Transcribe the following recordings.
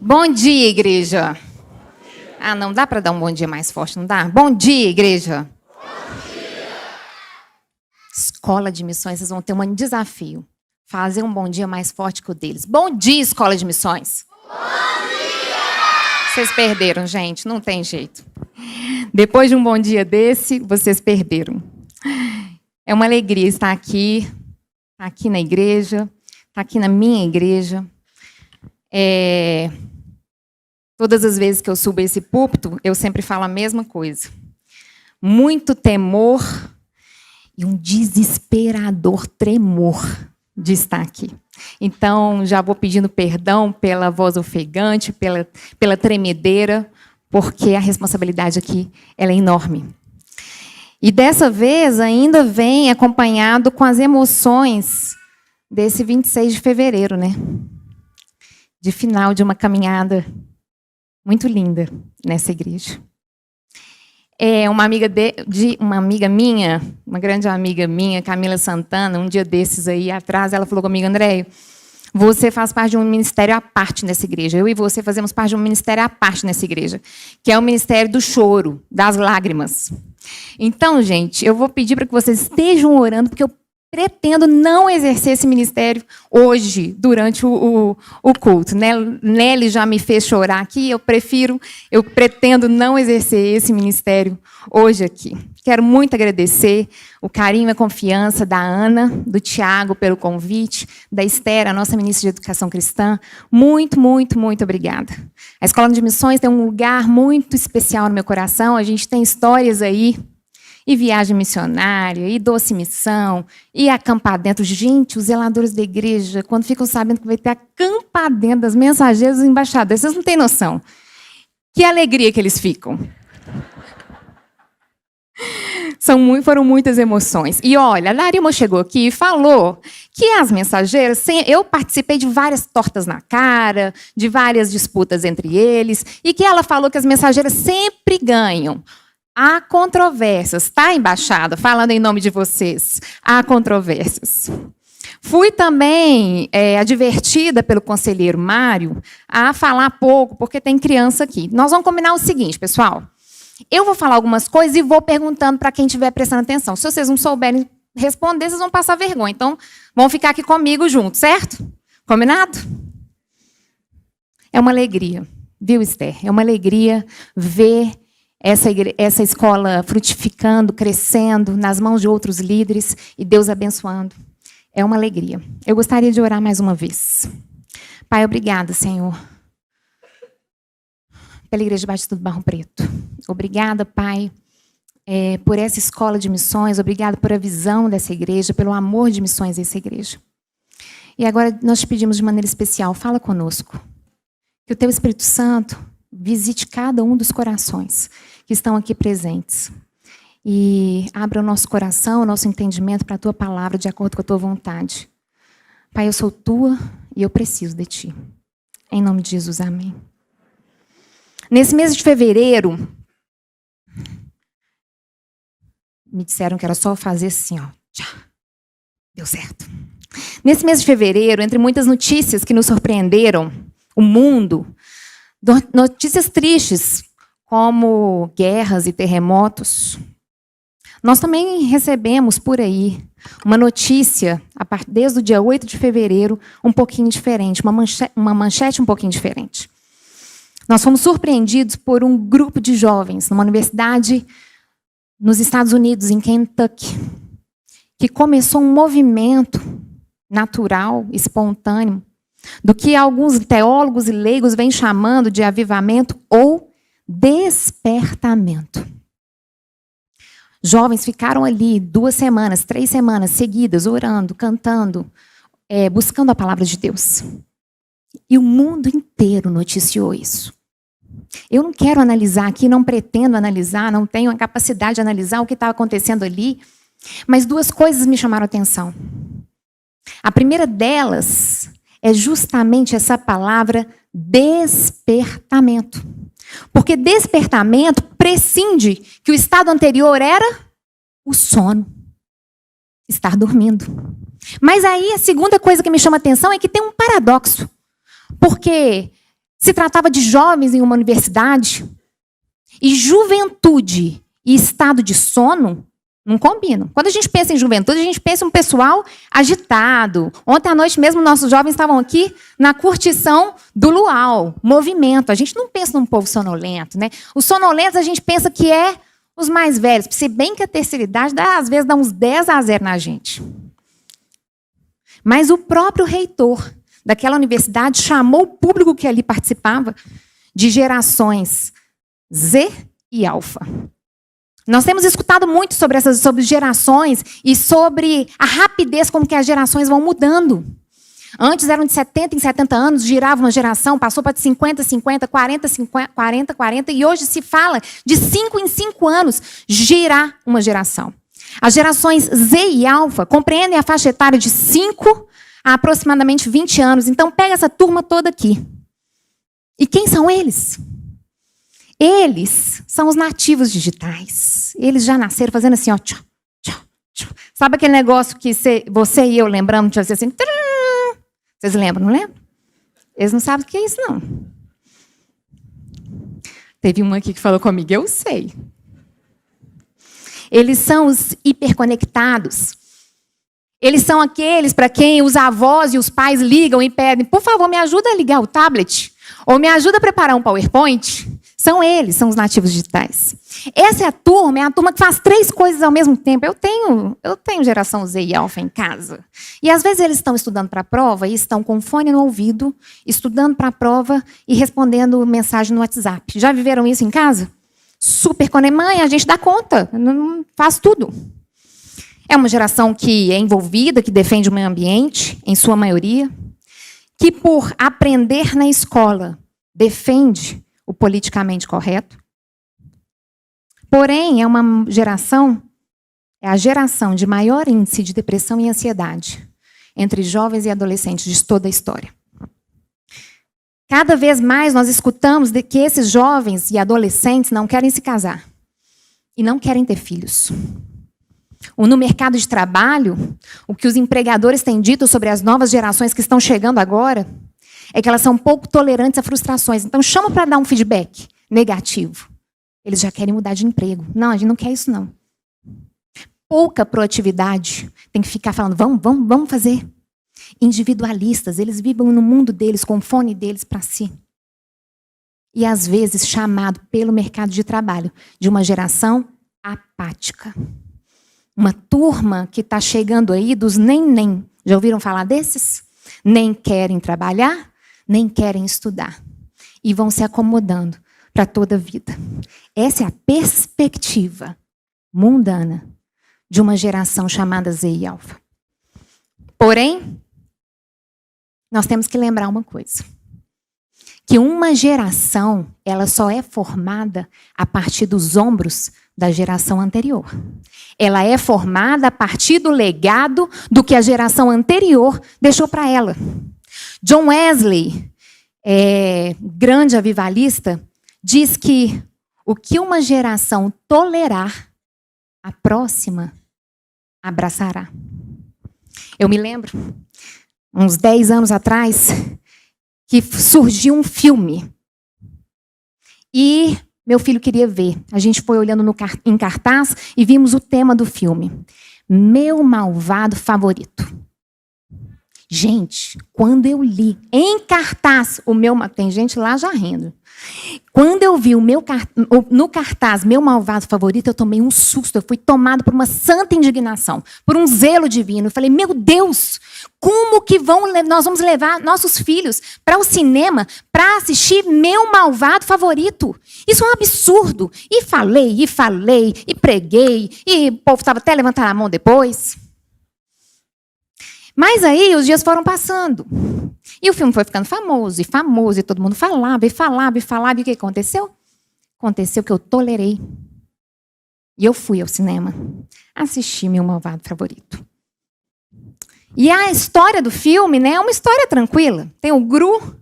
Bom dia, igreja. Ah, não dá para dar um bom dia mais forte, não dá? Bom dia, igreja. Bom dia. Escola de missões, vocês vão ter um desafio. Fazer um bom dia mais forte que o deles. Bom dia, escola de missões. Bom dia. Vocês perderam, gente, não tem jeito. Depois de um bom dia desse, vocês perderam. É uma alegria estar aqui na igreja, estar aqui na minha igreja. Todas as vezes que eu subo esse púlpito, eu sempre falo a mesma coisa. Muito temor e um desesperador tremor de estar aqui. Então, já vou pedindo perdão pela voz ofegante, pela tremedeira, porque a responsabilidade aqui ela é enorme. E dessa vez ainda vem acompanhado com as emoções desse 26 de fevereiro, né? De final de uma caminhada muito linda nessa igreja. Uma amiga minha, uma grande amiga minha, Camila Santana, um dia desses aí atrás, ela falou comigo: Andréia, você faz parte de um ministério à parte nessa igreja. Eu e você fazemos parte de um ministério à parte nessa igreja, que é o ministério do choro, das lágrimas. Então, gente, eu vou pedir para que vocês estejam orando, porque eu pretendo não exercer esse ministério hoje, durante o culto. Nelly já me fez chorar aqui, eu pretendo não exercer esse ministério hoje aqui. Quero muito agradecer o carinho e a confiança da Ana, do Tiago pelo convite, da Esther, a nossa ministra de Educação Cristã. Muito, muito, muito obrigada. A Escola de Missões tem um lugar muito especial no meu coração. A gente tem histórias aí, e viagem missionária, e doce missão, e acampar dentro. Gente, os zeladores da igreja, quando ficam sabendo que vai ter acampar dentro das mensageiras e embaixadores, vocês não têm noção. Que alegria que eles ficam. Foram muitas emoções. E olha, a Larima chegou aqui e falou que as mensageiras, eu participei de várias tortas na cara, de várias disputas entre eles, e que ela falou que as mensageiras sempre ganham. Há controvérsias, tá, embaixada? Falando em nome de vocês, há controvérsias. Fui também advertida pelo conselheiro Mário a falar pouco, porque tem criança aqui. Nós vamos combinar o seguinte, pessoal. Eu vou falar algumas coisas e vou perguntando para quem estiver prestando atenção. Se vocês não souberem responder, vocês vão passar vergonha. Então, vão ficar aqui comigo juntos, certo? Combinado? É uma alegria, viu, Esther? É uma alegria ver essa escola frutificando, crescendo, nas mãos de outros líderes e Deus abençoando. É uma alegria. Eu gostaria de orar mais uma vez. Pai, obrigada, Senhor, pela Igreja Batista do Barro Preto. Obrigada, Pai, por essa escola de missões. Obrigada por a visão dessa igreja, pelo amor de missões dessa igreja. E agora nós te pedimos de maneira especial, fala conosco. Que o Teu Espírito Santo visite cada um dos corações que estão aqui presentes. E abra o nosso coração, o nosso entendimento para a Tua palavra, de acordo com a Tua vontade. Pai, eu sou Tua e eu preciso de Ti. Em nome de Jesus, amém. Nesse mês de fevereiro, me disseram que era só fazer assim, ó. Já. Deu certo. Nesse mês de fevereiro, entre muitas notícias que nos surpreenderam, o mundo, notícias tristes, como guerras e terremotos, nós também recebemos por aí uma notícia, desde o dia 8 de fevereiro, um pouquinho diferente, uma manchete um pouquinho diferente. Nós fomos surpreendidos por um grupo de jovens numa universidade nos Estados Unidos, em Kentucky, que começou um movimento natural, espontâneo, do que alguns teólogos e leigos vêm chamando de avivamento ou despertamento. Jovens ficaram ali 2 semanas, 3 semanas seguidas, orando, cantando, buscando a palavra de Deus. E o mundo inteiro noticiou isso. Eu não quero analisar aqui, não pretendo analisar, não tenho a capacidade de analisar o que estava acontecendo ali, mas 2 coisas me chamaram a atenção. A primeira delas é justamente essa palavra despertamento. Porque despertamento prescinde que o estado anterior era o sono, estar dormindo. Mas aí a segunda coisa que me chama a atenção é que tem um paradoxo. Porque Se tratava de jovens em uma universidade. E juventude e estado de sono não combinam. Quando a gente pensa em juventude, a gente pensa em um pessoal agitado. Ontem à noite mesmo, nossos jovens estavam aqui na curtição do luau, movimento. A gente não pensa num povo sonolento, né? Os sonolentos a gente pensa que é os mais velhos. Se bem que a terceira idade, às vezes, dá uns 10-0 na gente. Mas o próprio reitor daquela universidade chamou o público que ali participava de gerações Z e alfa. Nós temos escutado muito sobre gerações e sobre a rapidez como que as gerações vão mudando. Antes eram de 70 em 70 anos, girava uma geração, passou para 50, 50, 40, 50, 40, 40, e hoje se fala de 5 em 5 anos girar uma geração. As gerações Z e alfa compreendem a faixa etária de 5 a aproximadamente 20 anos. Então pega essa turma toda aqui. E quem são eles? Eles são os nativos digitais. Eles já nasceram fazendo assim, ó. Tchau, tchau, tchau. Sabe aquele negócio que você e eu lembramos de fazer assim? Tcharam! Vocês lembram, não lembram? Eles não sabem o que é isso, não. Teve uma aqui que falou comigo, eu sei. Eles são os hiperconectados. Eles são aqueles para quem os avós e os pais ligam e pedem, por favor, me ajuda a ligar o tablet, ou me ajuda a preparar um PowerPoint. São eles, são os nativos digitais. Essa é a turma que faz 3 coisas ao mesmo tempo. Eu tenho geração Z e alfa em casa. E às vezes eles estão estudando para a prova e estão com fone no ouvido, estudando para a prova e respondendo mensagem no WhatsApp. Já viveram isso em casa? Super mãe, a gente dá conta, não faz tudo. É uma geração que é envolvida, que defende o meio ambiente, em sua maioria, que por aprender na escola defende o politicamente correto. Porém, é a geração de maior índice de depressão e ansiedade entre jovens e adolescentes de toda a história. Cada vez mais nós escutamos de que esses jovens e adolescentes não querem se casar e não querem ter filhos. No mercado de trabalho, o que os empregadores têm dito sobre as novas gerações que estão chegando agora é que elas são pouco tolerantes a frustrações. Então, chama para dar um feedback negativo. Eles já querem mudar de emprego. Não, a gente não quer isso, não. Pouca proatividade. Tem que ficar falando, vamos fazer. Individualistas, eles vivem no mundo deles, com o fone deles para si. E, às vezes, chamado pelo mercado de trabalho de uma geração apática. Uma turma que está chegando aí dos nem. Já ouviram falar desses? Nem querem trabalhar, nem querem estudar. E vão se acomodando para toda a vida. Essa é a perspectiva mundana de uma geração chamada Z e alfa. Porém, nós temos que lembrar uma coisa. Que uma geração, ela só é formada a partir dos ombros da geração anterior. Ela é formada a partir do legado do que a geração anterior deixou para ela. John Wesley, grande avivalista, diz que o que uma geração tolerar, a próxima abraçará. Eu me lembro, uns 10 anos atrás, que surgiu um filme. E meu filho queria ver. A gente foi olhando em cartaz e vimos o tema do filme. Meu malvado favorito. Gente, quando eu li em cartaz tem gente lá já rindo. Quando eu vi no cartaz meu malvado favorito, eu tomei um susto. Eu fui tomado por uma santa indignação, por um zelo divino. Eu falei, meu Deus, como que nós vamos levar nossos filhos para o cinema para assistir meu malvado favorito? Isso é um absurdo. E falei, e preguei, e o povo estava até levantando a mão depois. Mas aí os dias foram passando. E o filme foi ficando famoso, e todo mundo falava. E o que aconteceu? Aconteceu que eu tolerei. E eu fui ao cinema assistir meu malvado favorito. E a história do filme, né, é uma história tranquila. Tem o Gru,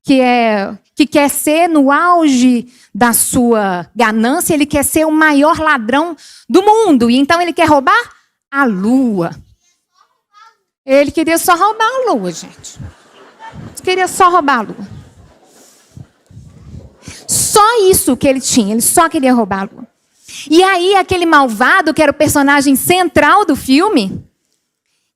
que quer ser no auge da sua ganância, ele quer ser o maior ladrão do mundo. E então ele quer roubar a lua. Ele queria só roubar a lua, gente. Queria só roubar a lua. isso que ele tinha, ele só queria roubá-lo. E aí aquele malvado, que era o personagem central do filme,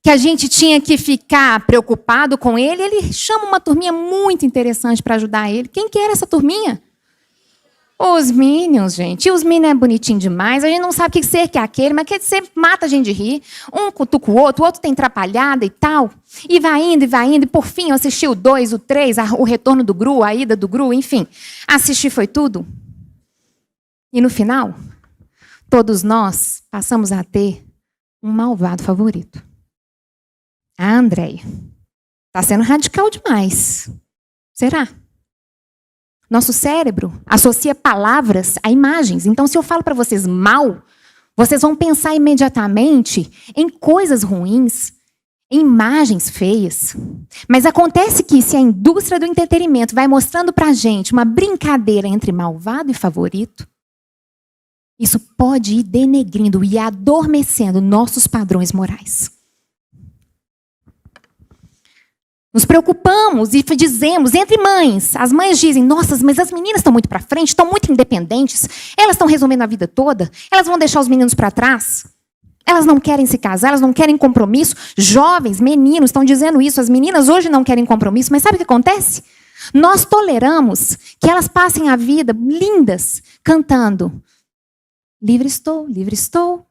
que a gente tinha que ficar preocupado com ele, ele chama uma turminha muito interessante para ajudar ele. Quem que era essa turminha? Os Minions, gente. E os Minions é bonitinho demais. A gente não sabe que ser que é aquele, mas que ser mata a gente de rir. Um cutuca o outro tem atrapalhada e tal. E vai indo, e vai indo. E por fim, eu assisti o 2, o 3, o retorno do Gru, a ida do Gru, enfim. Assisti foi tudo. E no final, todos nós passamos a ter um malvado favorito. A Andréia. Está sendo radical demais. Será? Nosso cérebro associa palavras a imagens. Então, se eu falo para vocês mal, vocês vão pensar imediatamente em coisas ruins, em imagens feias. Mas acontece que se a indústria do entretenimento vai mostrando para a gente uma brincadeira entre malvado e favorito, isso pode ir denegrindo e adormecendo nossos padrões morais. Nos preocupamos e dizemos, entre mães, as mães dizem, nossa, mas as meninas estão muito para frente, estão muito independentes, elas estão resolvendo a vida toda, elas vão deixar os meninos para trás, elas não querem se casar, elas não querem compromisso. Jovens, meninos estão dizendo isso, as meninas hoje não querem compromisso, mas sabe o que acontece? Nós toleramos que elas passem a vida lindas, cantando, livre estou, livre estou.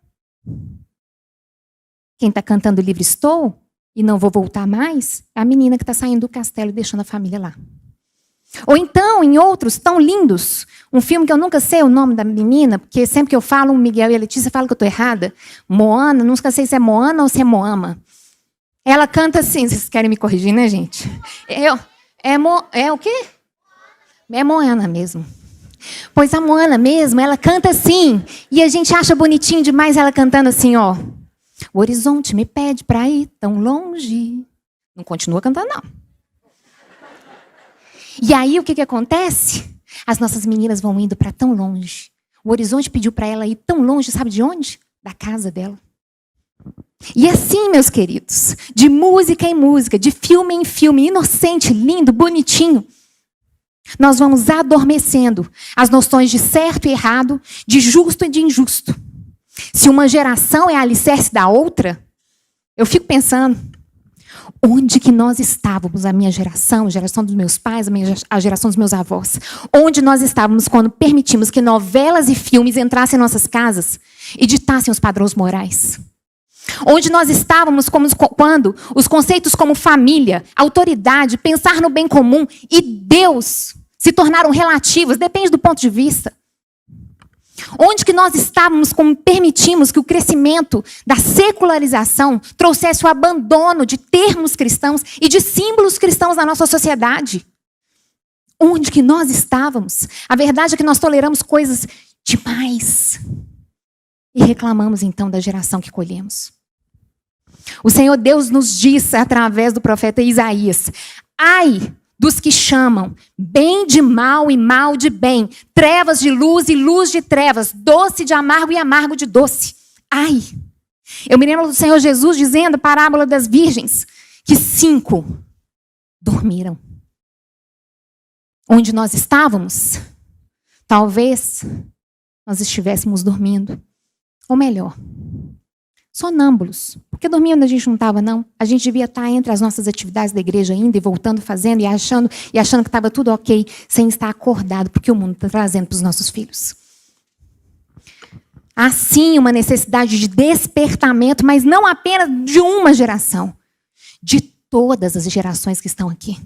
Quem está cantando livre estou, e não vou voltar mais, é a menina que está saindo do castelo e deixando a família lá. Ou então, em outros tão lindos, um filme que eu nunca sei o nome da menina, porque sempre que eu falo, o Miguel e a Letícia falam que eu estou errada. Moana, nunca sei se é Moana ou se é Moama. Ela canta assim, vocês querem me corrigir, né, gente? É o quê? É Moana mesmo. Pois a Moana mesmo, ela canta assim, e a gente acha bonitinho demais ela cantando assim, ó. O horizonte me pede para ir tão longe. Não continua cantando, não. E aí, o que acontece? As nossas meninas vão indo para tão longe. O horizonte pediu para ela ir tão longe, sabe de onde? Da casa dela. E assim, meus queridos, de música em música, de filme em filme, inocente, lindo, bonitinho, nós vamos adormecendo as noções de certo e errado, de justo e de injusto. Se uma geração é alicerce da outra, eu fico pensando, onde que nós estávamos, a minha geração, a geração dos meus pais, a geração dos meus avós, onde nós estávamos quando permitimos que novelas e filmes entrassem em nossas casas e ditassem os padrões morais? Onde nós estávamos quando os conceitos como família, autoridade, pensar no bem comum e Deus se tornaram relativos, depende do ponto de vista. Onde que nós estávamos como permitimos que o crescimento da secularização trouxesse o abandono de termos cristãos e de símbolos cristãos na nossa sociedade? Onde que nós estávamos? A verdade é que nós toleramos coisas demais e reclamamos então da geração que colhemos. O Senhor Deus nos diz através do profeta Isaías, ai dos que chamam bem de mal e mal de bem, trevas de luz e luz de trevas, doce de amargo e amargo de doce. Ai! Eu me lembro do Senhor Jesus dizendo a parábola das virgens, que 5 dormiram. Onde nós estávamos, talvez nós estivéssemos dormindo. Ou melhor, sonâmbulos. Porque dormir onde a gente não estava, não. A gente devia estar entre as nossas atividades da igreja indo e voltando, fazendo e achando que estava tudo ok, sem estar acordado, porque o mundo está trazendo para os nossos filhos. Há sim uma necessidade de despertamento, mas não apenas de uma geração, de todas as gerações que estão aqui.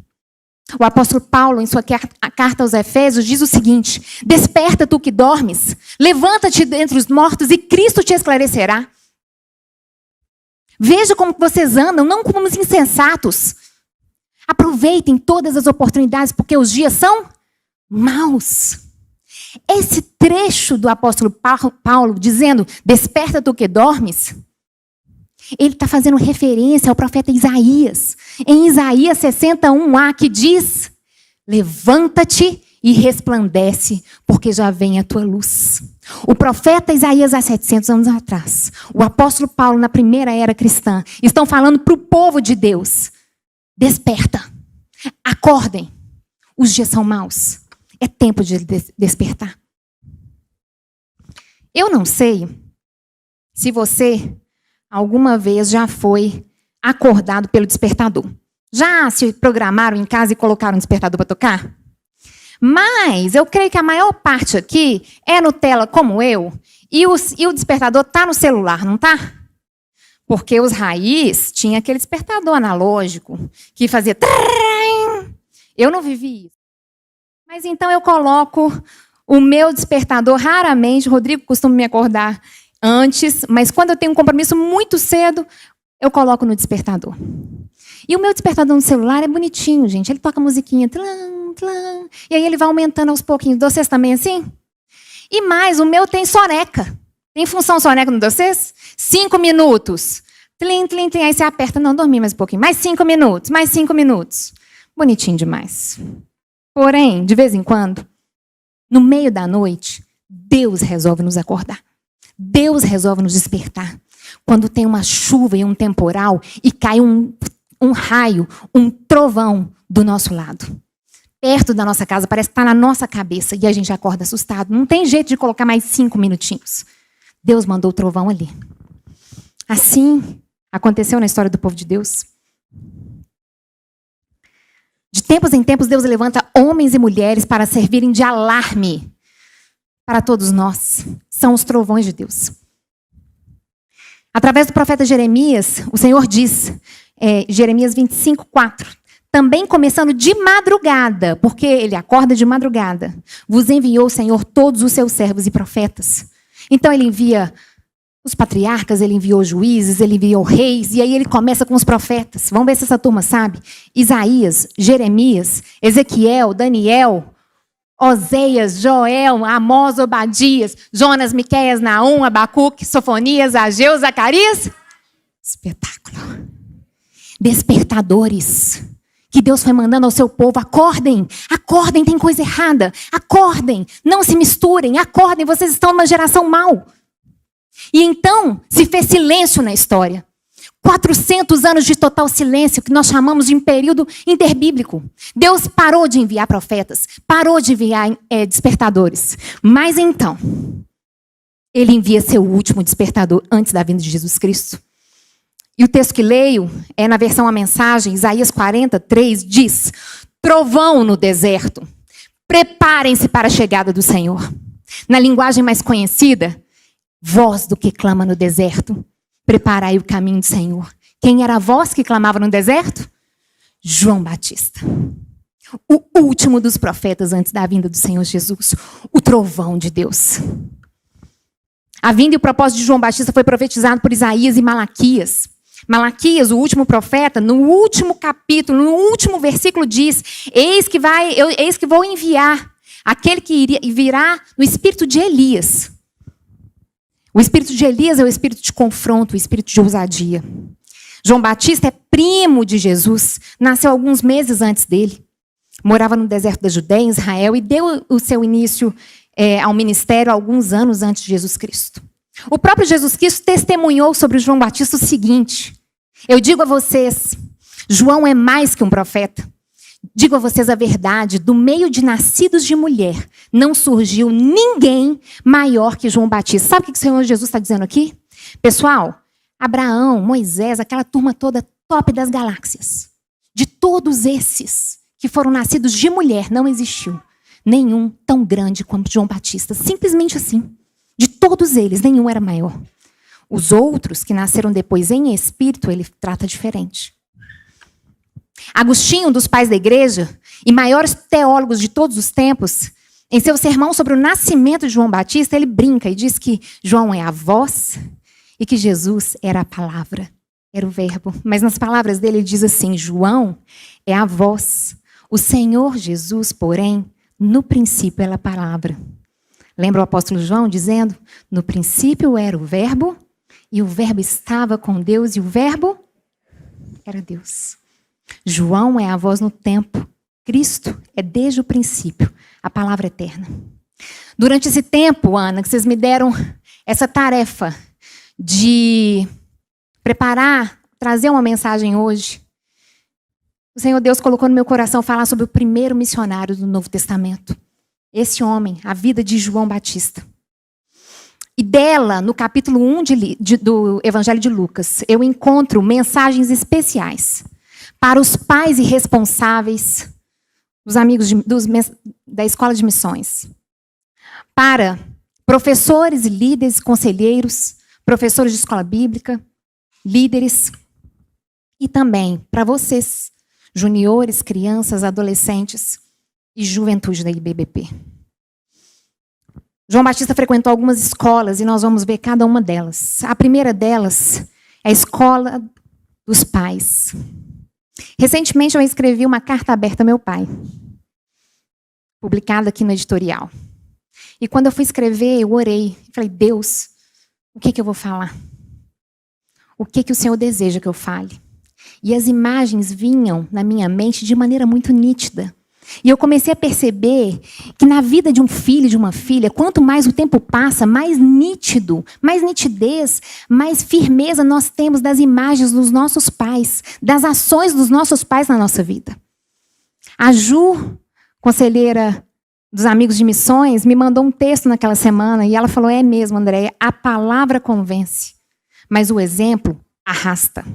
O apóstolo Paulo, em sua carta aos Efésios, diz o seguinte, desperta tu que dormes, levanta-te dentre os mortos e Cristo te esclarecerá. Veja como vocês andam, não como os insensatos. Aproveitem todas as oportunidades, porque os dias são maus. Esse trecho do apóstolo Paulo, dizendo, desperta tu que dormes, ele está fazendo referência ao profeta Isaías. Em Isaías 61a, que diz, levanta-te e resplandece, porque já vem a tua luz. O profeta Isaías, há 700 anos atrás, o apóstolo Paulo, na primeira era cristã, estão falando para o povo de Deus, desperta, acordem, os dias são maus. É tempo de despertar. Eu não sei se você alguma vez já foi acordado pelo despertador. Já se programaram em casa e colocaram um despertador para tocar? Mas eu creio que a maior parte aqui é Nutella como eu, e o despertador está no celular, não está? Porque os raiz tinha aquele despertador analógico que fazia... Eu não vivi isso. Mas então eu coloco o meu despertador raramente. O Rodrigo costuma me acordar antes, mas quando eu tenho um compromisso muito cedo, eu coloco no despertador. E o meu despertador no celular é bonitinho, gente. Ele toca musiquinha, tlam, tlam, e aí ele vai aumentando aos pouquinhos. De vocês também assim? E mais, o meu tem soneca. Tem função soneca no de vocês? 5 minutos. Tlim, tlim, tlim. Aí você aperta. Não, dormi mais um pouquinho. Mais 5 minutos, mais 5 minutos. Bonitinho demais. Porém, de vez em quando, no meio da noite, Deus resolve nos acordar. Deus resolve nos despertar. Quando tem uma chuva e um temporal e cai um raio, um trovão do nosso lado. Perto da nossa casa, parece que está na nossa cabeça e a gente acorda assustado. Não tem jeito de colocar mais 5 minutinhos. Deus mandou o trovão ali. Assim aconteceu na história do povo de Deus. De tempos em tempos, Deus levanta homens e mulheres para servirem de alarme para todos nós. São os trovões de Deus. Através do profeta Jeremias, o Senhor diz, Jeremias 25:4, também começando de madrugada, porque ele acorda de madrugada, vos enviou o Senhor todos os seus servos e profetas. Então ele envia os patriarcas, ele enviou juízes, ele enviou reis, e aí ele começa com os profetas. Vamos ver se essa turma sabe. Isaías, Jeremias, Ezequiel, Daniel, Oséias, Joel, Amós, Obadias, Jonas, Miqueias, Naum, Abacuque, Sofonias, Ageu, Zacarias. Espetáculo. Despertadores que Deus foi mandando ao seu povo. Acordem, acordem, tem coisa errada. Acordem, não se misturem, acordem, vocês estão numa geração mau. E então se fez silêncio na história. 400 anos de total silêncio, que nós chamamos de um período interbíblico. Deus parou de enviar profetas, parou de enviar despertadores. Mas então, ele envia seu último despertador antes da vinda de Jesus Cristo. E o texto que leio é na versão A Mensagem, Isaías 43, diz: trovão no deserto, preparem-se para a chegada do Senhor. Na linguagem mais conhecida, voz do que clama no deserto, preparai o caminho do Senhor. Quem era a voz que clamava no deserto? João Batista. O último dos profetas antes da vinda do Senhor Jesus. O trovão de Deus. A vinda e o propósito de João Batista foi profetizado por Isaías e Malaquias. Malaquias, o último profeta, no último capítulo, no último versículo diz: eis que vou enviar aquele que virá no espírito de Elias. O espírito de Elias é o espírito de confronto, o espírito de ousadia. João Batista é primo de Jesus, nasceu alguns meses antes dele. Morava no deserto da Judéia, em Israel, e deu o seu início ao ministério alguns anos antes de Jesus Cristo. O próprio Jesus Cristo testemunhou sobre o João Batista o seguinte: eu digo a vocês, João é mais que um profeta. Digo a vocês a verdade, do meio de nascidos de mulher, não surgiu ninguém maior que João Batista. Sabe o que o Senhor Jesus está dizendo aqui? Pessoal, Abraão, Moisés, aquela turma toda top das galáxias. De todos esses que foram nascidos de mulher, não existiu nenhum tão grande quanto João Batista. Simplesmente assim. De todos eles, nenhum era maior. Os outros que nasceram depois em espírito, ele trata diferente. Agostinho, um dos pais da igreja e maiores teólogos de todos os tempos, em seu sermão sobre o nascimento de João Batista, ele brinca e diz que João é a voz e que Jesus era a palavra, era o verbo. Mas nas palavras dele, ele diz assim: João é a voz, o Senhor Jesus, porém, no princípio era a palavra. Lembra o apóstolo João dizendo: no princípio era o verbo, e o verbo estava com Deus, e o verbo era Deus. João é a voz no tempo. Cristo é desde o princípio, a palavra eterna. Durante esse tempo, Ana, que vocês me deram essa tarefa de preparar, trazer uma mensagem hoje, o Senhor Deus colocou no meu coração falar sobre o primeiro missionário do Novo Testamento. esse homem, a vida de João Batista. E dela, no capítulo 1 do Evangelho de Lucas, eu encontro mensagens especiais para os pais irresponsáveis, os amigos da escola de missões, para professores e líderes, conselheiros, professores de escola bíblica, líderes, e também para vocês, juniores, crianças, adolescentes e juventude da IBBP. João Batista frequentou algumas escolas e nós vamos ver cada uma delas. A primeira delas é a escola dos pais. Recentemente eu escrevi uma carta aberta ao meu pai, publicada aqui no editorial. E quando eu fui escrever, eu orei. Falei, Deus, o que eu vou falar? O que o Senhor deseja que eu fale? E as imagens vinham na minha mente de maneira muito nítida. E eu comecei a perceber que na vida de um filho, de uma filha, quanto mais o tempo passa, mais nítido, mais nitidez, mais firmeza nós temos das imagens dos nossos pais, das ações dos nossos pais na nossa vida. A Ju, conselheira dos amigos de missões, me mandou um texto naquela semana e ela falou, é mesmo, Andréia, a palavra convence, mas o exemplo arrasta.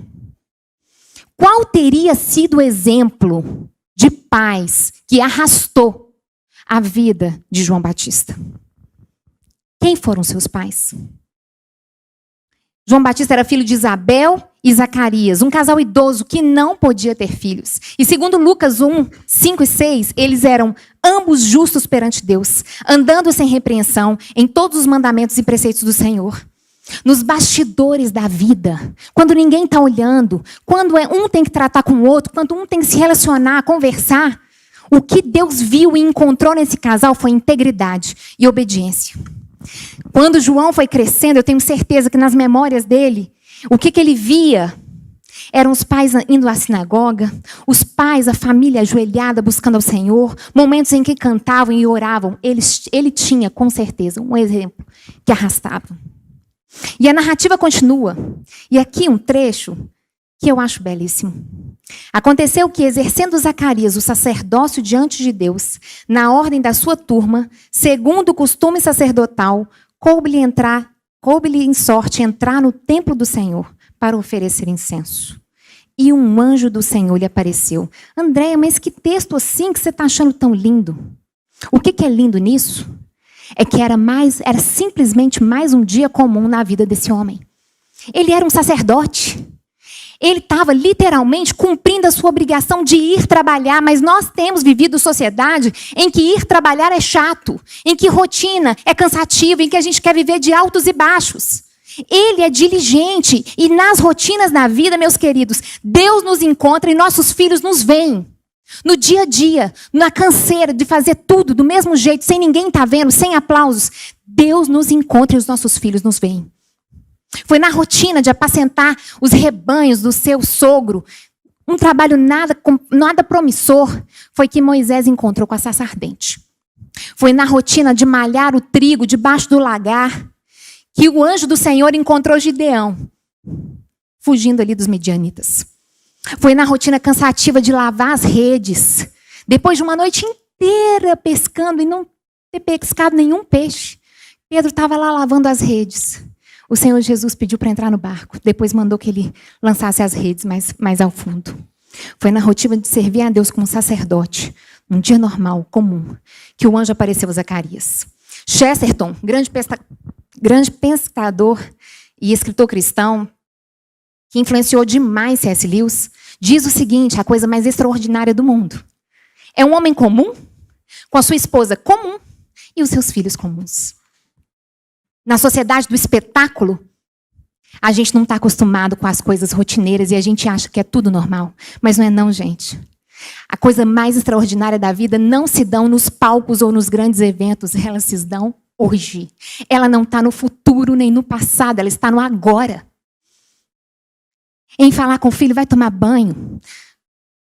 Qual teria sido o exemplo de pais que arrastou a vida de João Batista? Quem foram seus pais? João Batista era filho de Isabel e Zacarias, um casal idoso que não podia ter filhos. E segundo Lucas 1, 5 e 6, eles eram ambos justos perante Deus, andando sem repreensão em todos os mandamentos e preceitos do Senhor. Nos bastidores da vida, quando ninguém está olhando, quando um tem que tratar com o outro, quando um tem que se relacionar, conversar, o que Deus viu e encontrou nesse casal foi integridade e obediência. Quando João foi crescendo, eu tenho certeza que nas memórias dele, o que ele via eram os pais indo à sinagoga, os pais, a família ajoelhada buscando ao Senhor, momentos em que cantavam e oravam. Ele tinha, com certeza, um exemplo que arrastava. E a narrativa continua. E aqui um trecho que eu acho belíssimo. Aconteceu que, exercendo Zacarias o sacerdócio diante de Deus, na ordem da sua turma, segundo o costume sacerdotal, coube-lhe em sorte entrar no templo do Senhor para oferecer incenso. E um anjo do Senhor lhe apareceu. Andréia, mas que texto assim que você está achando tão lindo? O que é lindo nisso? É que era simplesmente mais um dia comum na vida desse homem. Ele era um sacerdote. Ele estava literalmente cumprindo a sua obrigação de ir trabalhar, mas nós temos vivido sociedade em que ir trabalhar é chato, em que rotina é cansativa, em que a gente quer viver de altos e baixos. Ele é diligente e nas rotinas da vida, meus queridos, Deus nos encontra e nossos filhos nos veem. No dia a dia, na canseira de fazer tudo do mesmo jeito, sem ninguém estar vendo, sem aplausos, Deus nos encontra e os nossos filhos nos veem. Foi na rotina de apacentar os rebanhos do seu sogro, um trabalho nada promissor, foi que Moisés encontrou com a sarça ardente. Foi na rotina de malhar o trigo debaixo do lagar que o anjo do Senhor encontrou Gideão, fugindo ali dos medianitas. Foi na rotina cansativa de lavar as redes, depois de uma noite inteira pescando e não ter pescado nenhum peixe. Pedro estava lá lavando as redes. O Senhor Jesus pediu para entrar no barco, depois mandou que ele lançasse as redes mais ao fundo. Foi na rotina de servir a Deus como sacerdote, num dia normal, comum, que o anjo apareceu a Zacarias. Chesterton, grande pensador e escritor cristão, que influenciou demais C.S. Lewis, diz o seguinte, a coisa mais extraordinária do mundo. É um homem comum, com a sua esposa comum e os seus filhos comuns. Na sociedade do espetáculo, a gente não está acostumado com as coisas rotineiras e a gente acha que é tudo normal. Mas não é não, gente. A coisa mais extraordinária da vida não se dão nos palcos ou nos grandes eventos, elas se dão hoje. Ela não está no futuro nem no passado, ela está no agora. Em falar com o filho, vai tomar banho,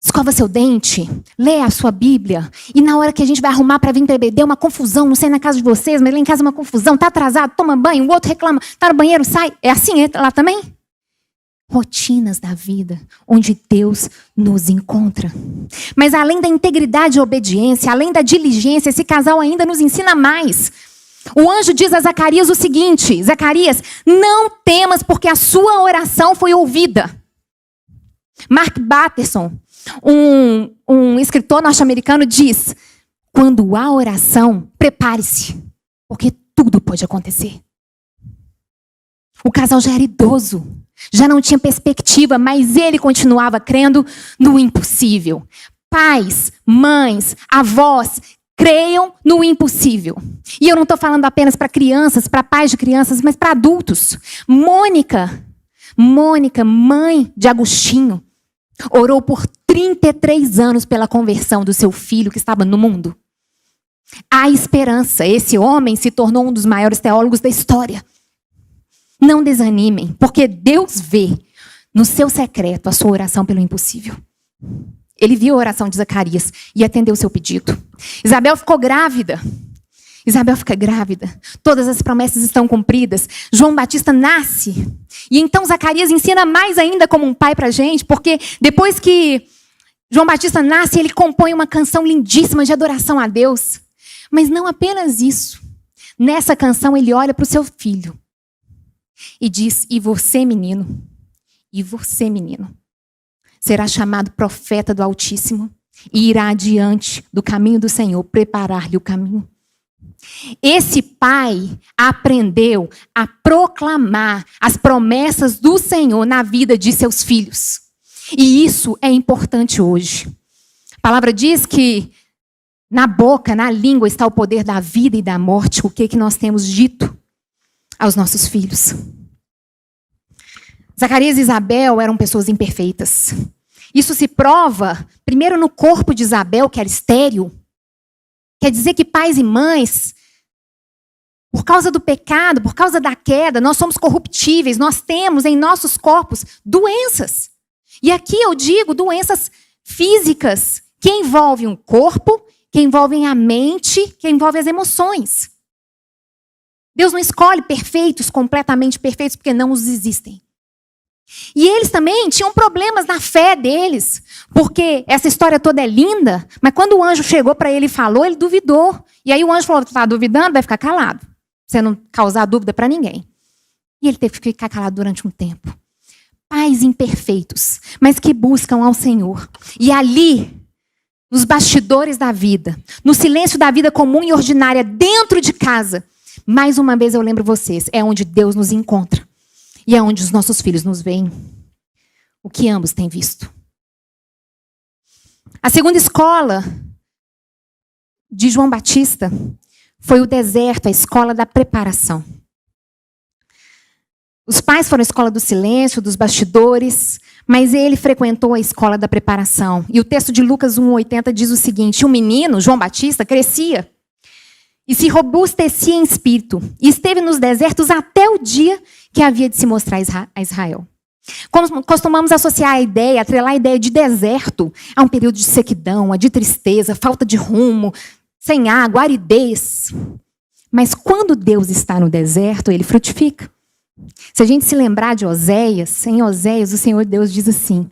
escova seu dente, lê a sua Bíblia, e na hora que a gente vai arrumar para vir para beber, uma confusão, não sei na casa de vocês, mas lá em casa é uma confusão, está atrasado, toma banho, o outro reclama, está no banheiro, sai. É assim lá também? rotinas da vida, onde Deus nos encontra. Mas além da integridade e obediência, além da diligência, esse casal ainda nos ensina mais. O anjo diz a Zacarias o seguinte: Zacarias, não temas, porque a sua oração foi ouvida. Mark Batterson, um escritor norte-americano, diz: quando há oração, prepare-se, porque tudo pode acontecer. O casal já era idoso, já não tinha perspectiva, mas ele continuava crendo no impossível. Pais, mães, avós, creiam no impossível. E eu não estou falando apenas para crianças, para pais de crianças, mas para adultos. Mônica, mãe de Agostinho, orou por 33 anos pela conversão do seu filho que estava no mundo. Há esperança. Esse homem se tornou um dos maiores teólogos da história. Não desanimem, porque Deus vê no seu secreto a sua oração pelo impossível. Ele viu a oração de Zacarias e atendeu o seu pedido. Isabel ficou grávida. Isabel fica grávida. Todas as promessas estão cumpridas. João Batista nasce. E então Zacarias ensina mais ainda como um pai para a gente, porque depois que João Batista nasce, ele compõe uma canção lindíssima de adoração a Deus. Mas não apenas isso. Nessa canção ele olha para o seu filho e diz: e você, menino, será chamado profeta do Altíssimo e irá adiante do caminho do Senhor, preparar-lhe o caminho. Esse pai aprendeu a proclamar as promessas do Senhor na vida de seus filhos. E isso é importante hoje. A palavra diz que na boca, na língua está o poder da vida e da morte. O que nós temos dito aos nossos filhos? Zacarias e Isabel eram pessoas imperfeitas. Isso se prova, primeiro, no corpo de Isabel, que era estéril. Quer dizer que pais e mães, por causa do pecado, por causa da queda, nós somos corruptíveis, nós temos em nossos corpos doenças. E aqui eu digo doenças físicas, que envolvem o corpo, que envolvem a mente, que envolvem as emoções. Deus não escolhe perfeitos, completamente perfeitos, porque não os existem. E eles também tinham problemas na fé deles, porque essa história toda é linda, mas quando o anjo chegou para ele e falou, ele duvidou. E aí o anjo falou: está duvidando? Vai ficar calado, pra você não causar dúvida para ninguém. E ele teve que ficar calado durante um tempo. Pais imperfeitos, mas que buscam ao Senhor. E ali, nos bastidores da vida, no silêncio da vida comum e ordinária, dentro de casa, mais uma vez eu lembro vocês, é onde Deus nos encontra. E é onde os nossos filhos nos veem. O que ambos têm visto. A segunda escola de João Batista foi o deserto, a escola da preparação. Os pais foram a escola do silêncio, dos bastidores, mas ele frequentou a escola da preparação. E o texto de Lucas 1:80 diz o seguinte: o menino, João Batista, crescia e se robustecia em espírito, e esteve nos desertos até o dia que havia de se mostrar a Israel. Costumamos associar a ideia, atrelar a ideia de deserto a um período de sequidão, a de tristeza, falta de rumo, sem água, aridez. Mas quando Deus está no deserto, ele frutifica. Se a gente se lembrar de Oséias, em Oséias o Senhor Deus diz assim,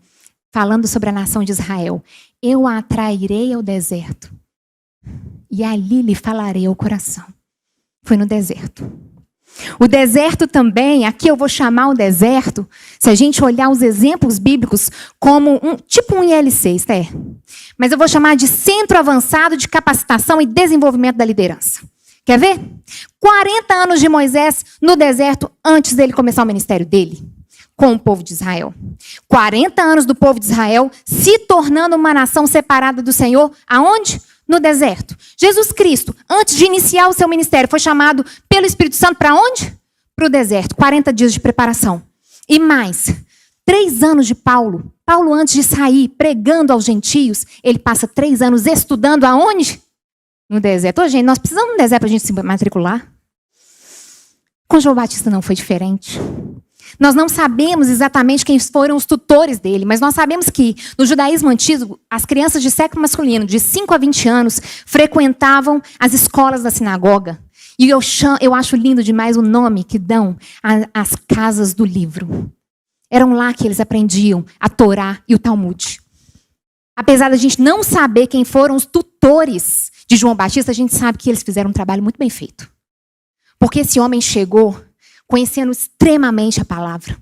falando sobre a nação de Israel: eu a atrairei ao deserto e ali lhe falarei ao coração. Foi no deserto. O deserto também, aqui eu vou chamar o deserto, se a gente olhar os exemplos bíblicos, como tipo um ILC, Esther. Mas eu vou chamar de Centro Avançado de Capacitação e Desenvolvimento da Liderança. Quer ver? 40 anos de Moisés no deserto antes dele começar o ministério dele, com o povo de Israel. 40 anos do povo de Israel se tornando uma nação separada do Senhor, aonde? No deserto. Jesus Cristo, antes de iniciar o seu ministério, foi chamado pelo Espírito Santo para onde? Para o deserto. 40 dias de preparação. E mais, 3 anos de Paulo. Paulo, antes de sair pregando aos gentios, ele passa 3 anos estudando aonde? No deserto. Ô, gente, nós precisamos de um deserto para a gente se matricular. Com João Batista não foi diferente. Nós não sabemos exatamente quem foram os tutores dele, mas nós sabemos que no judaísmo antigo, as crianças de sexo masculino, de 5 a 20 anos, frequentavam as escolas da sinagoga. E eu acho lindo demais o nome que dão às casas do livro. Eram lá que eles aprendiam a Torá e o Talmud. Apesar da gente não saber quem foram os tutores de João Batista, a gente sabe que eles fizeram um trabalho muito bem feito. Porque esse homem chegou conhecendo extremamente a palavra.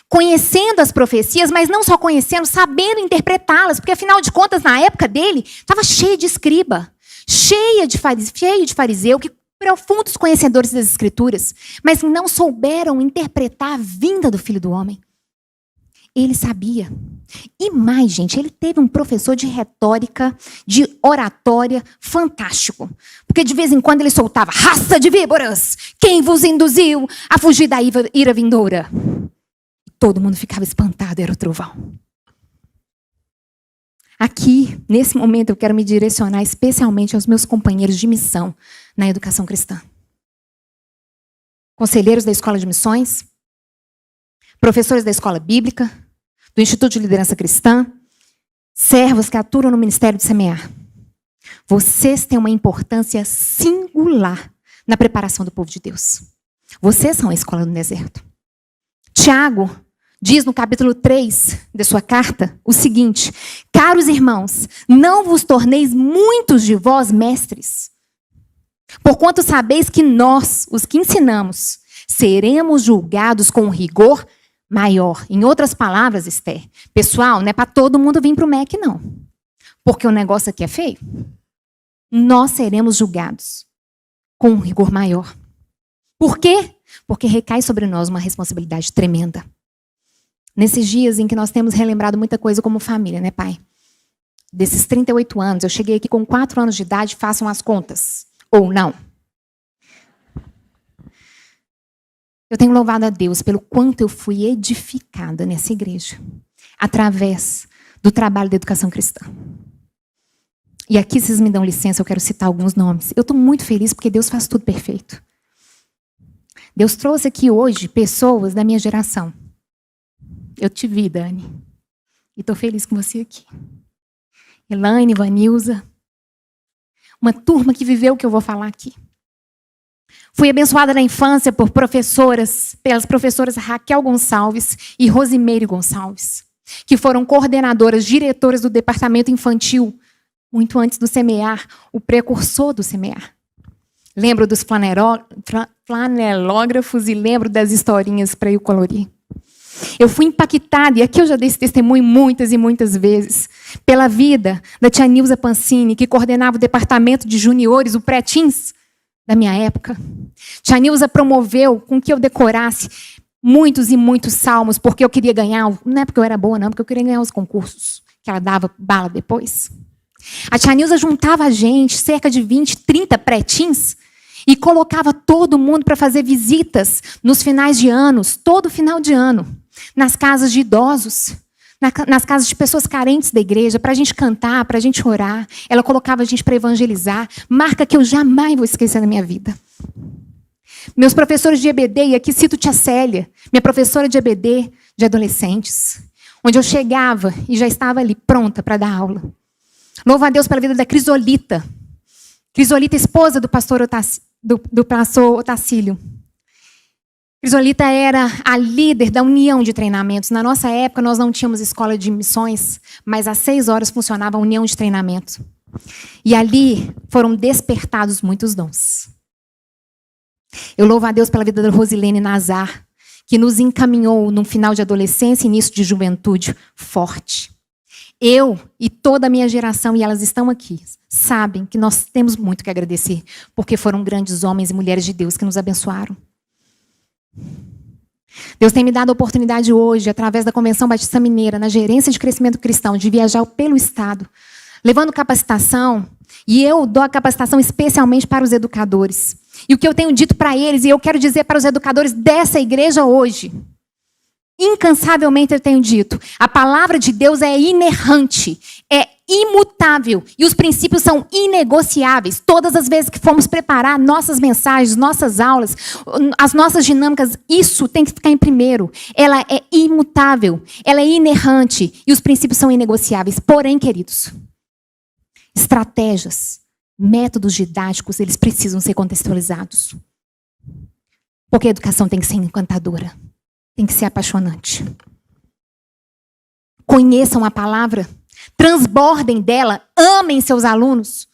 Conhecendo as profecias, mas não só conhecendo, sabendo interpretá-las. Porque, afinal de contas, na época dele, estava cheio de escriba, cheio de fariseu, que profundos conhecedores das Escrituras, mas não souberam interpretar a vinda do Filho do Homem. Ele sabia. E mais, gente, ele teve um professor de retórica, de oratória fantástico. Porque de vez em quando ele soltava: raça de víboras, quem vos induziu a fugir da ira vindoura? Todo mundo ficava espantado, era o trovão. Aqui, nesse momento, eu quero me direcionar especialmente aos meus companheiros de missão na educação cristã. Conselheiros da Escola de Missões, professores da Escola Bíblica, do Instituto de Liderança Cristã, servos que atuam no Ministério de Semear. Vocês têm uma importância singular na preparação do povo de Deus. Vocês são a escola no deserto. Tiago diz no capítulo 3 de sua carta o seguinte: caros irmãos, não vos torneis muitos de vós mestres, porquanto sabeis que nós, os que ensinamos, seremos julgados com rigor maior. Em outras palavras, Esther, pessoal, não é para todo mundo vir para o MEC, não. Porque o negócio aqui é feio. Nós seremos julgados com um rigor maior. Por quê? Porque recai sobre nós uma responsabilidade tremenda. Nesses dias em que nós temos relembrado muita coisa como família, né, pai? Desses 38 anos, eu cheguei aqui com 4 anos de idade, façam as contas. Ou não. Eu tenho louvado a Deus pelo quanto eu fui edificada nessa igreja, através do trabalho da educação cristã. E aqui, vocês me dão licença, eu quero citar alguns nomes. Eu estou muito feliz porque Deus faz tudo perfeito. Deus trouxe aqui hoje pessoas da minha geração. Eu te vi, Dani. E estou feliz com você aqui. Elaine, Vanilza. Uma turma que viveu o que eu vou falar aqui. Fui abençoada na infância por pelas professoras Raquel Gonçalves e Rosimeire Gonçalves, que foram coordenadoras, diretoras do departamento infantil, muito antes do Semear, o precursor do Semear. Lembro dos flanelógrafos e lembro das historinhas para eu colorir. Eu fui impactada, e aqui eu já dei esse testemunho muitas e muitas vezes, pela vida da tia Nilza Pancini, que coordenava o departamento de juniores, o pré-teens, da minha época. Tia Nilza promoveu com que eu decorasse muitos e muitos salmos, porque eu queria ganhar, não é porque eu era boa, não, porque eu queria ganhar os concursos, que ela dava bala depois. A tia Nilza juntava a gente, cerca de 20, 30 pré-teens, e colocava todo mundo para fazer visitas nos finais de anos, todo final de ano, nas casas de idosos, nas casas de pessoas carentes da igreja, para a gente cantar, para a gente orar. Ela colocava a gente para evangelizar, marca que eu jamais vou esquecer na minha vida. Meus professores de EBD, e aqui cito tia Célia, minha professora de EBD de adolescentes, onde eu chegava e já estava ali pronta para dar aula. Louvo a Deus pela vida da Crisolita. Crisolita, esposa do pastor Otacílio. Crisolita era a líder da união de treinamentos. Na nossa época, nós não tínhamos escola de missões, mas às 6 horas funcionava a união de treinamento. E ali foram despertados muitos dons. Eu louvo a Deus pela vida da Rosilene Nazar, que nos encaminhou num final de adolescência e início de juventude forte. Eu e toda a minha geração, e elas estão aqui, sabem que nós temos muito que agradecer, porque foram grandes homens e mulheres de Deus que nos abençoaram. Deus tem me dado a oportunidade hoje, através da Convenção Batista Mineira, na gerência de crescimento cristão, de viajar pelo Estado, levando capacitação, e eu dou a capacitação especialmente para os educadores. E o que eu tenho dito para eles, e eu quero dizer para os educadores dessa igreja hoje, incansavelmente eu tenho dito, a palavra de Deus é inerrante, é imutável, e os princípios são inegociáveis. Todas as vezes que formos preparar nossas mensagens, nossas aulas, as nossas dinâmicas, isso tem que ficar em primeiro. Ela é imutável, ela é inerrante, e os princípios são inegociáveis. Porém, queridos, estratégias, métodos didáticos, eles precisam ser contextualizados. Porque a educação tem que ser encantadora. Tem que ser apaixonante. conheçam a palavra, transbordem dela, amem seus alunos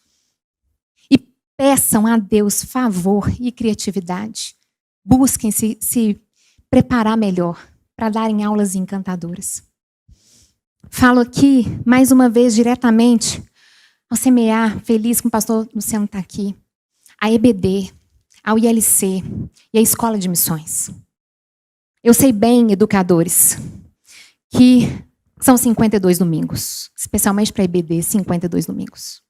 e peçam a Deus favor e criatividade. Busquem se preparar melhor para darem aulas encantadoras. Falo aqui, mais uma vez, diretamente ao Semear, feliz que o pastor Luciano está aqui, a EBD, ao ILC e a Escola de Missões. Eu sei bem, educadores, que são 52 domingos, especialmente para a EBD, 52 domingos.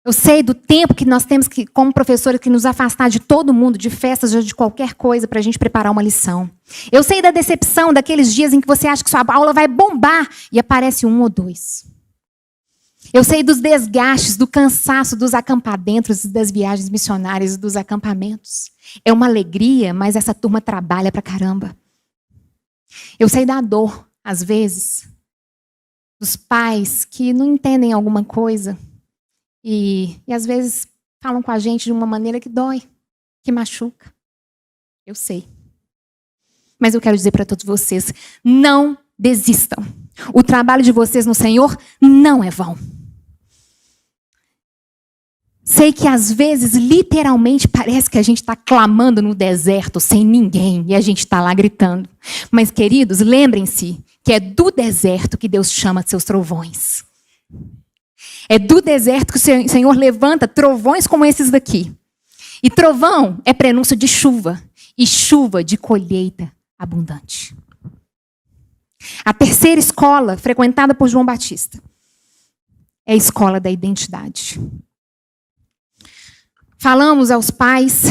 Eu sei do tempo que nós temos que, como professores, que nos afastar de todo mundo, de festas, de qualquer coisa, para a gente preparar uma lição. Eu sei da decepção daqueles dias em que você acha que sua aula vai bombar e aparece um ou dois. Eu sei dos desgastes, do cansaço dos acampamentos, das viagens missionárias e dos acampamentos. É uma alegria, mas essa turma trabalha pra caramba. Eu sei da dor, às vezes, dos pais que não entendem alguma coisa e às vezes falam com a gente de uma maneira que dói, que machuca. Eu sei. Mas eu quero dizer para todos vocês, não desistam. O trabalho de vocês no Senhor não é vão. Sei que às vezes, literalmente, parece que a gente está clamando no deserto sem ninguém e a gente está lá gritando. Mas, queridos, lembrem-se que é do deserto que Deus chama seus trovões. É do deserto que o Senhor levanta trovões como esses daqui. E trovão é prenúncio de chuva e chuva de colheita abundante. A terceira escola frequentada por João Batista é a escola da identidade. Falamos aos pais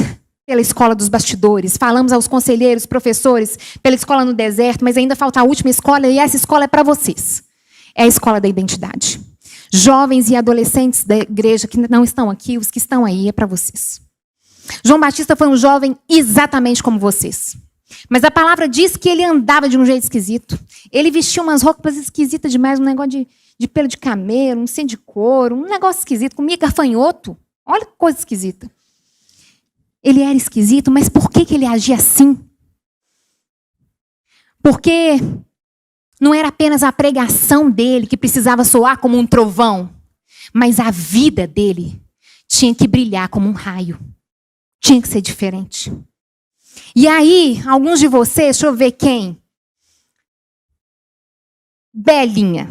pela escola dos bastidores, falamos aos conselheiros, professores, pela escola no deserto, mas ainda falta a última escola e essa escola é para vocês. É a escola da identidade. Jovens e adolescentes da igreja que não estão aqui, os que estão aí, é para vocês. João Batista foi um jovem exatamente como vocês. Mas a palavra diz que ele andava de um jeito esquisito. Ele vestia umas roupas esquisitas demais, um negócio de pelo de camelo, um cinto de couro, um negócio esquisito, comia gafanhoto. Olha que coisa esquisita. Ele era esquisito, mas por que ele agia assim? Porque não era apenas a pregação dele que precisava soar como um trovão, mas a vida dele tinha que brilhar como um raio. Tinha que ser diferente. E aí, alguns de vocês, deixa eu ver quem? Belinha.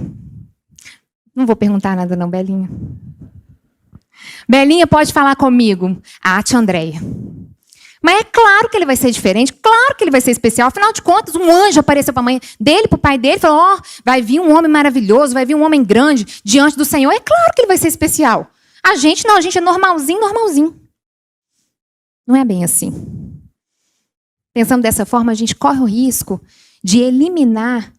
Não vou perguntar nada não, Belinha. Belinha pode falar comigo. A tia Andréia. Mas é claro que ele vai ser diferente, claro que ele vai ser especial. Afinal de contas, um anjo apareceu para a mãe dele, para o pai dele, e falou, ó, vai vir um homem maravilhoso, vai vir um homem grande diante do Senhor. É claro que ele vai ser especial. A gente não, a gente é normalzinho, normalzinho. Não é bem assim. Pensando dessa forma, a gente corre o risco de eliminar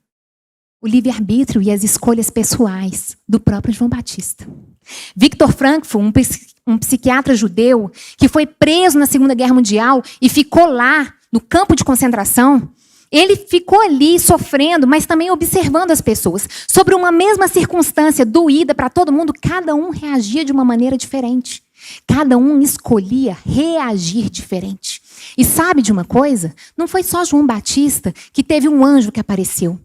o livre-arbítrio e as escolhas pessoais do próprio João Batista. Viktor Frankl, um psiquiatra judeu que foi preso na Segunda Guerra Mundial e ficou lá no campo de concentração, ele ficou ali sofrendo, mas também observando as pessoas. Sobre uma mesma circunstância doída para todo mundo, cada um reagia de uma maneira diferente. Cada um escolhia reagir diferente. E sabe de uma coisa? Não foi só João Batista que teve um anjo que apareceu.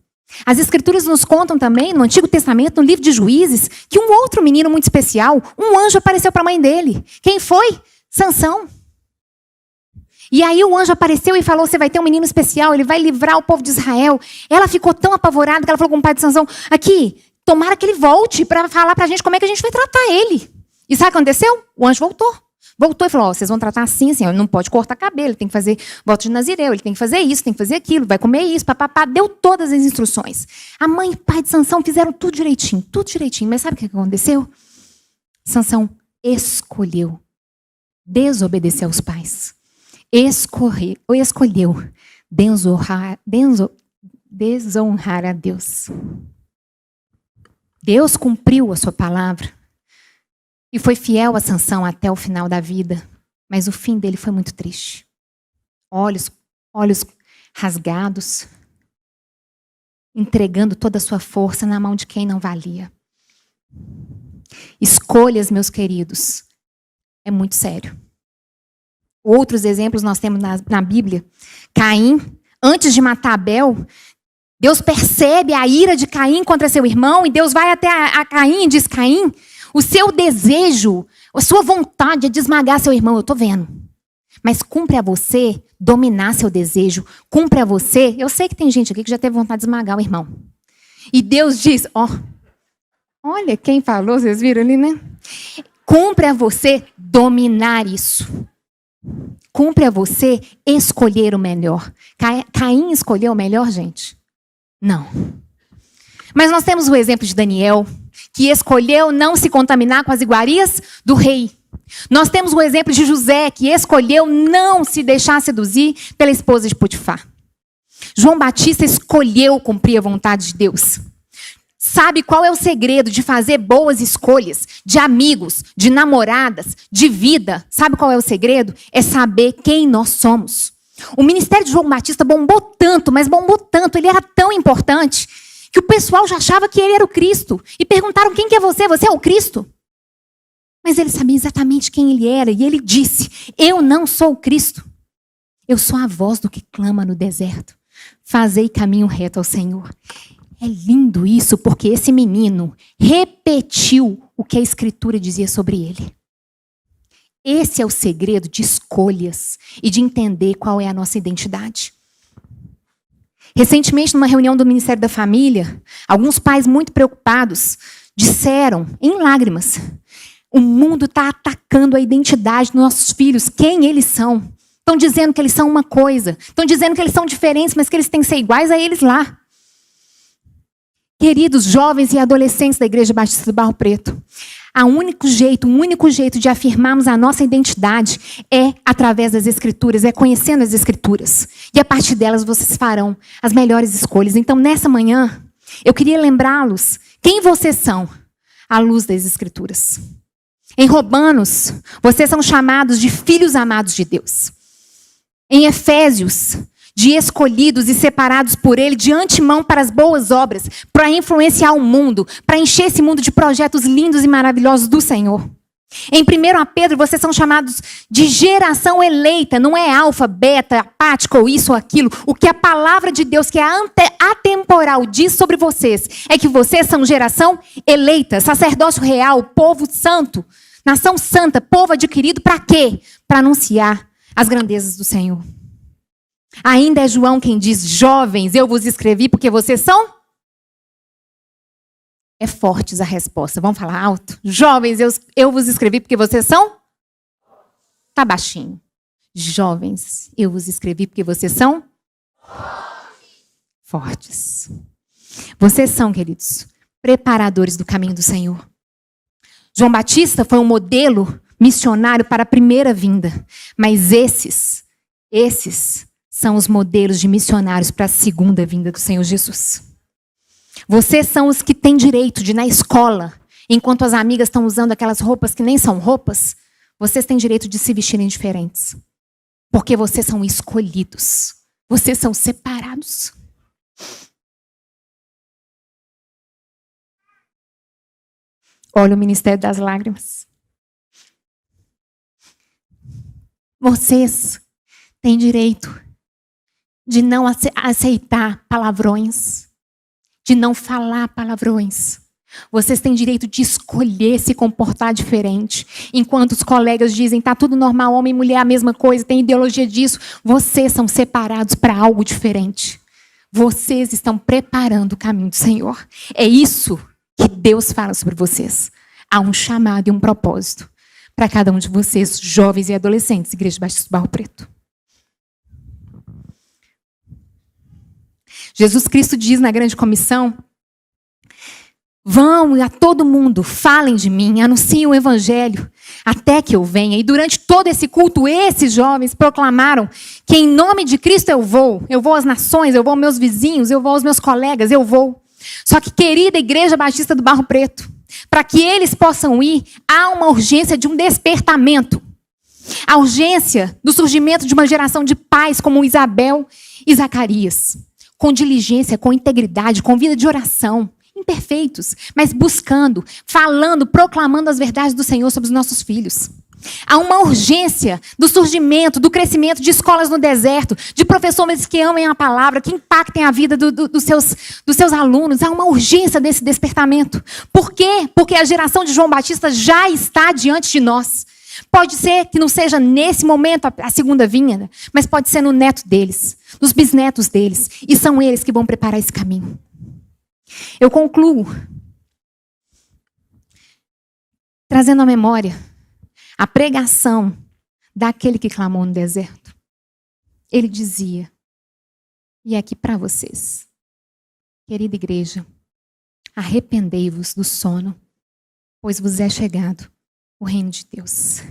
As Escrituras nos contam também, no Antigo Testamento, no livro de Juízes, que um outro menino muito especial, um anjo apareceu para a mãe dele. Quem foi? Sansão. E aí o anjo apareceu e falou, você vai ter um menino especial, ele vai livrar o povo de Israel. Ela ficou tão apavorada que ela falou com o pai de Sansão, aqui, tomara que ele volte para falar para a gente como é que a gente vai tratar ele. E sabe o que aconteceu? O anjo voltou. Voltou e falou, vocês vão tratar assim, ele não pode cortar cabelo, ele tem que fazer voto de Nazireu, ele tem que fazer isso, tem que fazer aquilo, vai comer isso, papapá, deu todas as instruções. A mãe e o pai de Sansão fizeram tudo direitinho, mas sabe o que aconteceu? Sansão escolheu desobedecer aos pais. Escolheu desonrar a Deus. Deus cumpriu a sua palavra. E foi fiel a Sansão até o final da vida. Mas o fim dele foi muito triste. Olhos rasgados. Entregando toda a sua força na mão de quem não valia. Escolhas, meus queridos. É muito sério. Outros exemplos nós temos na Bíblia. Caim, antes de matar Abel, Deus percebe a ira de Caim contra seu irmão e Deus vai até a Caim e diz: Caim, o seu desejo, a sua vontade é de esmagar seu irmão, eu estou vendo. Mas cumpre a você dominar seu desejo. Cumpre a você. Eu sei que tem gente aqui que já teve vontade de esmagar o irmão. E Deus diz, olha quem falou, vocês viram ali, né? Cumpre a você dominar isso. Cumpre a você escolher o melhor. Caim escolheu o melhor, gente? Não. Mas nós temos o exemplo de Daniel, que escolheu não se contaminar com as iguarias do rei. Nós temos o exemplo de José, que escolheu não se deixar seduzir pela esposa de Potifar. João Batista escolheu cumprir a vontade de Deus. Sabe qual é o segredo de fazer boas escolhas, de amigos, de namoradas, de vida? Sabe qual é o segredo? É saber quem nós somos. O ministério de João Batista bombou tanto, mas bombou tanto, ele era tão importante, que o pessoal já achava que ele era o Cristo. E perguntaram: quem que é você? Você é o Cristo? Mas ele sabia exatamente quem ele era. E ele disse: eu não sou o Cristo. Eu sou a voz do que clama no deserto. Fazei caminho reto ao Senhor. É lindo isso, porque esse menino repetiu o que a Escritura dizia sobre ele. Esse é o segredo de escolhas e de entender qual é a nossa identidade. Recentemente, numa reunião do Ministério da Família, alguns pais muito preocupados disseram, em lágrimas: o mundo está atacando a identidade dos nossos filhos, quem eles são. Estão dizendo que eles são uma coisa, estão dizendo que eles são diferentes, mas que eles têm que ser iguais a eles lá. Queridos jovens e adolescentes da Igreja Batista do Barro Preto, o único jeito de afirmarmos a nossa identidade é através das Escrituras, é conhecendo as Escrituras. E a partir delas vocês farão as melhores escolhas. Então, nessa manhã, eu queria lembrá-los quem vocês são à luz das Escrituras. Em Romanos, vocês são chamados de filhos amados de Deus. Em Efésios, de escolhidos e separados por Ele de antemão para as boas obras, para influenciar o mundo, para encher esse mundo de projetos lindos e maravilhosos do Senhor. Em 1 Pedro, vocês são chamados de geração eleita, não é alfa, beta, apático ou isso ou aquilo. O que a palavra de Deus, que é atemporal, diz sobre vocês, é que vocês são geração eleita, sacerdócio real, povo santo, nação santa, povo adquirido, para quê? Para anunciar as grandezas do Senhor. Ainda é João quem diz: jovens, eu vos escrevi porque vocês são... É fortes a resposta, vamos falar alto? Jovens, eu vos escrevi porque vocês são... Tá baixinho. Jovens, eu vos escrevi porque vocês são... Fortes. Vocês são, queridos, preparadores do caminho do Senhor. João Batista foi um modelo missionário para a primeira vinda, mas esses são os modelos de missionários para a segunda vinda do Senhor Jesus. Vocês são os que têm direito de ir na escola, enquanto as amigas estão usando aquelas roupas que nem são roupas, vocês têm direito de se vestirem diferentes. Porque vocês são escolhidos. Vocês são separados. Olha o ministério das lágrimas. Vocês têm direito de não aceitar palavrões, de não falar palavrões. Vocês têm direito de escolher se comportar diferente. Enquanto os colegas dizem, tá tudo normal, homem e mulher é a mesma coisa, tem ideologia disso. Vocês são separados para algo diferente. Vocês estão preparando o caminho do Senhor. É isso que Deus fala sobre vocês. Há um chamado e um propósito para cada um de vocês, jovens e adolescentes, Igreja Batista do Barro Preto. Jesus Cristo diz na grande comissão: vão a todo mundo, falem de mim, anunciem o evangelho, até que eu venha. E durante todo esse culto, esses jovens proclamaram que em nome de Cristo eu vou às nações, eu vou aos meus vizinhos, eu vou aos meus colegas, eu vou. Só que, querida Igreja Batista do Barro Preto, para que eles possam ir, há uma urgência de um despertamento. A urgência do surgimento de uma geração de pais como Isabel e Zacarias. Com diligência, com integridade, com vida de oração, imperfeitos, mas buscando, falando, proclamando as verdades do Senhor sobre os nossos filhos. Há uma urgência do surgimento, do crescimento de escolas no deserto, de professores que amem a palavra, que impactem a vida dos seus alunos. Há uma urgência desse despertamento. Por quê? Porque a geração de João Batista já está diante de nós. Pode ser que não seja nesse momento a segunda vinda, mas pode ser no neto deles, nos bisnetos deles. E são eles que vão preparar esse caminho. Eu concluo trazendo à memória a pregação daquele que clamou no deserto. Ele dizia, e é aqui para vocês, querida igreja, arrependei-vos do sono, pois vos é chegado o reino de Deus.